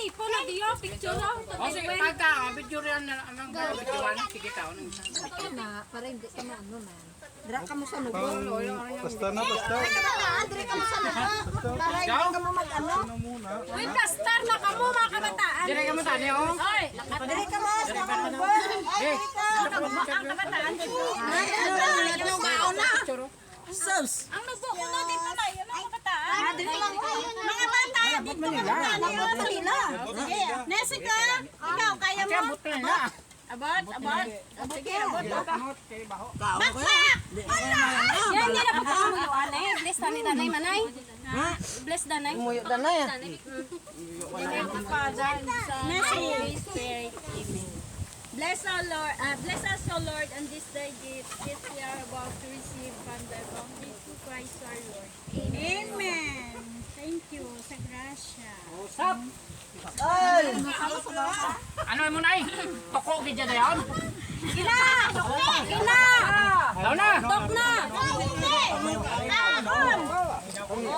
ipo na diyo, picture na. O sige, pagka, picture yan na ang picture. Sige ka, Ito na, para hindi ka maano man. Dira ka mo sa lugo. Basta na, basta. Dira ka mo sa lugo. Para hindi ka mo mag-ano. Uy, pastar na ka mo mga kabataan. Dire ka mo tani, oh. Oy, Dira ka mo sa lugo. Eh, ang kabataan dito. Sus. Ang nubo ko na dito na, yun ang kabataan. Mga bata, dito ka mga Manila. Nessica, ikaw kaya mo? abot na na. Abot. Sige, abot. Bakla! Yan, hindi na pa ka mo yung anay. Bless na ni Danay Manay. Bless Danay. Umuyo na na yan. Holy Spirit, Amen. Bless us, O Lord, on this day gift we are about to receive from the from Jesus Christ our Lord. Amen. Thank you sa grasya. Ay! Ano mo na eh? Toko gidya na yan. Ina! Ina! Daw na. Tok na!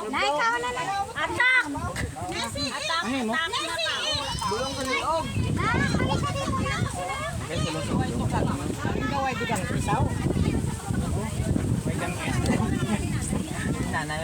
Nay, kawan na lang. Atak! Nesi! Atak! Nesi! Bulong ka liog. Gaway bigang isaw. Bigang nanay.